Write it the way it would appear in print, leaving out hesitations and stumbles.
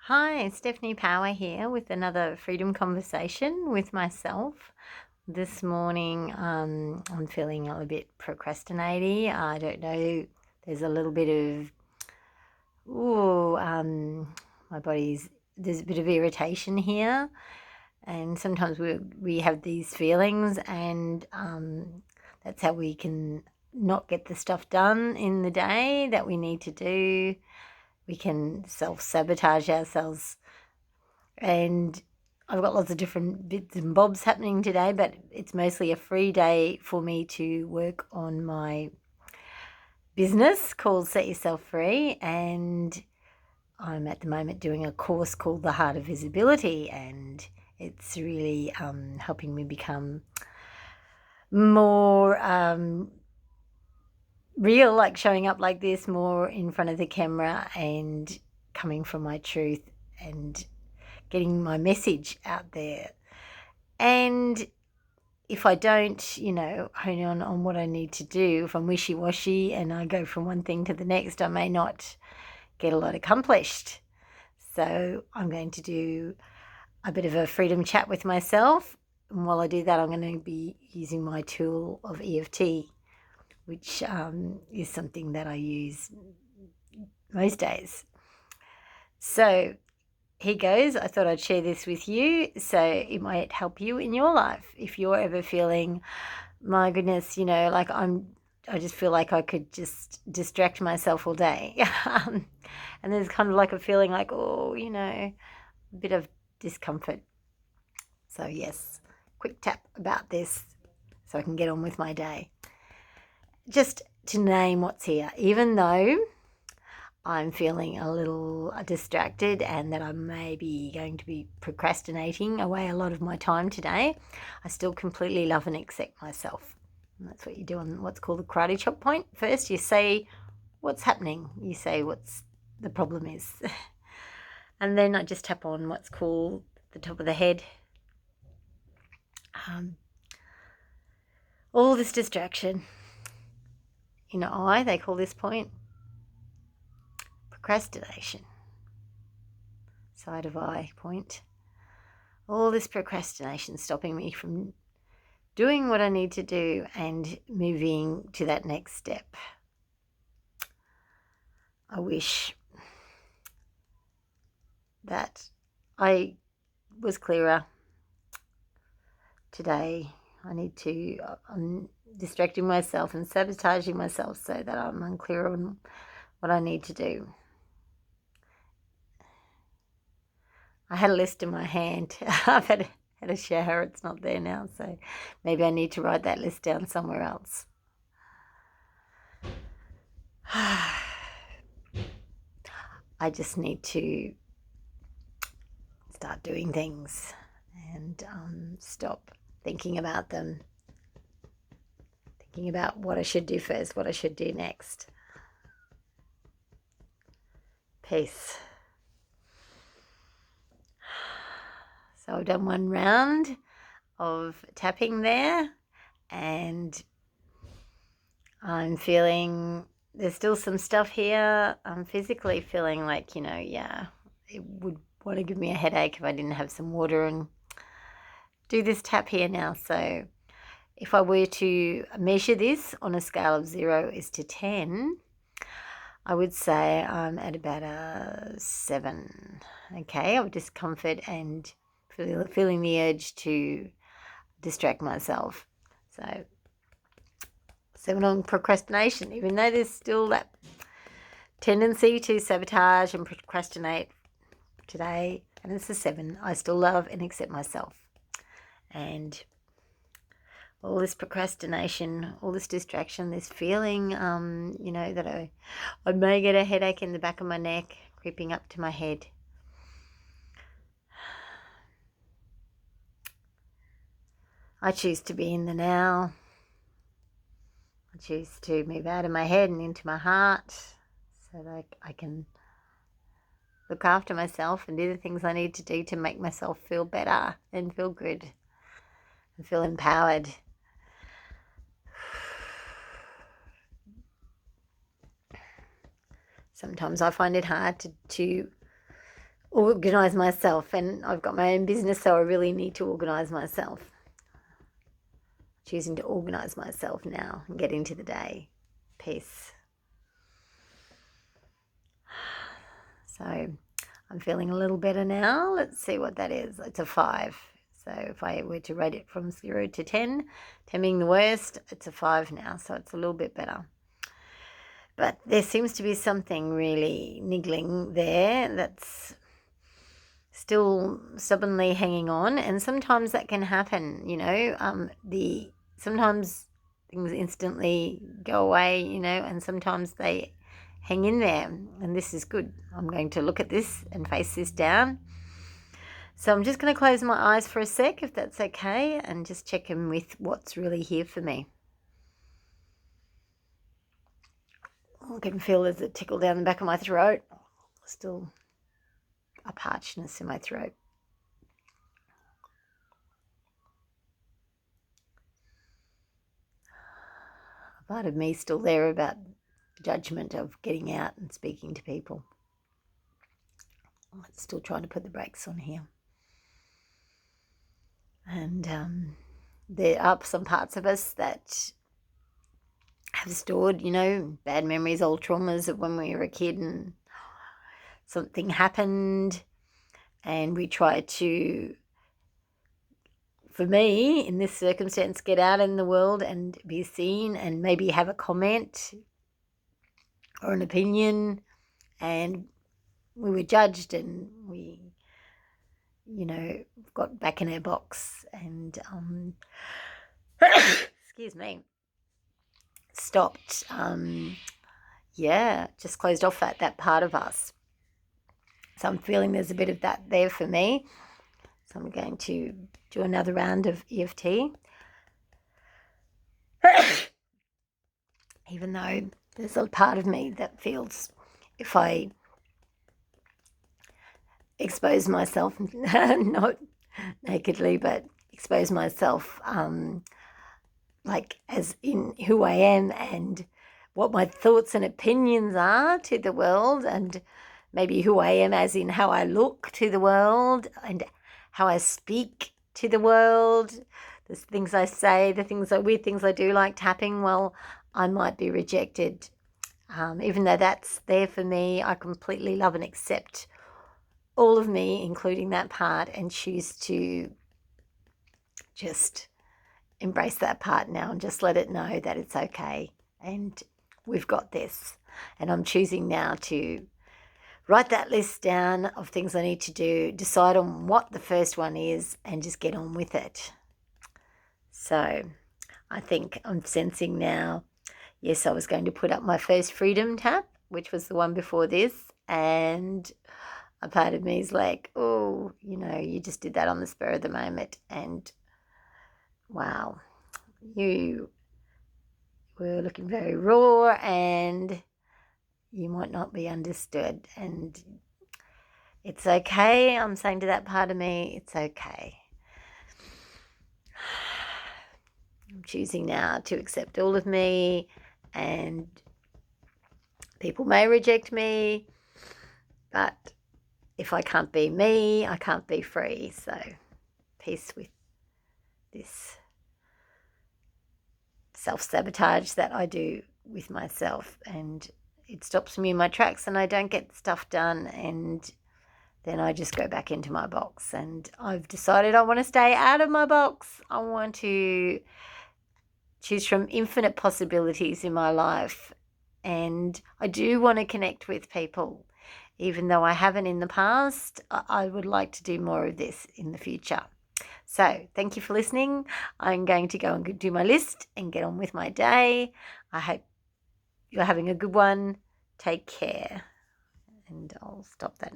Hi, Stephanie Power here with another freedom conversation with myself. This morning, I'm feeling a little bit procrastinating. I don't know. There's a little bit of, my there's a bit of irritation here. And sometimes we have these feelings, and that's how we can not get the stuff done in the day that we need to do. We can self-sabotage ourselves, and I've got lots of different bits and bobs happening today, but it's mostly a free day for me to work on my business called Set Yourself Free, and I'm at the moment doing a course called The Heart of Visibility, and it's really helping me become more real, like showing up like this, more in front of the camera and coming from my truth and getting my message out there. And if I don't, hone on what I need to do, if I'm wishy-washy and I go from one thing to the next, I may not get a lot accomplished. So I'm going to do a bit of a freedom chat with myself. And while I do that, I'm going to be using my tool of EFT, which is something that I use most days. So here goes. I thought I'd share this with you so it might help you in your life. If you're ever feeling, my goodness, like I just feel like I could just distract myself all day. And there's kind of like a feeling like, a bit of discomfort. So yes, quick tap about this so I can get on with my day. Just to name what's here, even though I'm feeling a little distracted and that I may be going to be procrastinating away a lot of my time today, I still completely love and accept myself. And that's what you do on what's called the karate chop point. First, you say what's happening. You say what's the problem is. And then I just tap on what's called the top of the head. All this distraction. They call this point procrastination. Side of eye point. All this procrastination stopping me from doing what I need to do and moving to that next step. I wish that I was clearer today. I'm distracting myself and sabotaging myself so that I'm unclear on what I need to do. I had a list in my hand. I've had a shower. It's not there now, so maybe I need to write that list down somewhere else. I just need to start doing things and stop thinking about them, thinking about what I should do first, what I should do next. Peace. So I've done one round of tapping there, and I'm feeling there's still some stuff here. I'm physically feeling like, it would want to give me a headache if I didn't have some water and do this tap here now. So if I were to measure this on a scale of 0 is to 10, I would say I'm at about a 7, okay, of discomfort and feeling the urge to distract myself. So 7 on procrastination, even though there's still that tendency to sabotage and procrastinate today, and it's a 7, I still love and accept myself. And all this procrastination, all this distraction, this feeling, that I may get a headache in the back of my neck, creeping up to my head. I choose to be in the now. I choose to move out of my head and into my heart so that I can look after myself and do the things I need to do to make myself feel better and feel good and feel empowered. Sometimes I find it hard to organise myself, and I've got my own business, so I really need to organise myself. Choosing to organise myself now and get into the day. Peace. So I'm feeling a little better now. Let's see what that is. It's a 5. So if I were to rate it from 0 to 10, 10 being the worst, it's a 5 now. So it's a little bit better. But there seems to be something really niggling there that's still stubbornly hanging on. And sometimes that can happen, you know. Sometimes things instantly go away, you know, and sometimes they hang in there. And this is good. I'm going to look at this and face this down. So I'm just going to close my eyes for a sec, if that's okay, and just check in with what's really here for me. I can feel there's a tickle down the back of my throat. Still a parchedness in my throat. A part of me still there about judgment of getting out and speaking to people. I'm still trying to put the brakes on here. And there are some parts of us that have stored, you know, bad memories, old traumas of when we were a kid and something happened, and we try to, for me, in this circumstance, get out in the world and be seen and maybe have a comment or an opinion, and we were judged and we, you know, got back in our box and, excuse me, stopped, just closed off that part of us. So I'm feeling there's a bit of that there for me. So I'm going to do another round of EFT. Even though there's a part of me that feels if I expose myself, not nakedly, but expose myself like as in who I am and what my thoughts and opinions are to the world, and maybe who I am as in how I look to the world and how I speak to the world, the things I say, the weird things I do, like tapping, well, I might be rejected. Even though that's there for me, I completely love and accept all of me, including that part, and choose to just embrace that part now and just let it know that it's okay and we've got this. And I'm choosing now to write that list down of things I need to do, decide on what the first one is, and just get on with it. So I think I'm sensing now, yes, I was going to put up my first freedom tap, which was the one before this, and a part of me is like, oh, you know, you just did that on the spur of the moment, and wow, you were looking very raw and you might not be understood, and it's okay. I'm saying to that part of me, it's okay. I'm choosing now to accept all of me, and people may reject me, but if I can't be me, I can't be free. So peace with this self-sabotage that I do with myself, and it stops me in my tracks and I don't get stuff done, and then I just go back into my box. And I've decided I want to stay out of my box. I want to choose from infinite possibilities in my life, and I do want to connect with people. Even though I haven't in the past, I would like to do more of this in the future. So thank you for listening. I'm going to go and do my list and get on with my day. I hope you're having a good one. Take care. And I'll stop that now.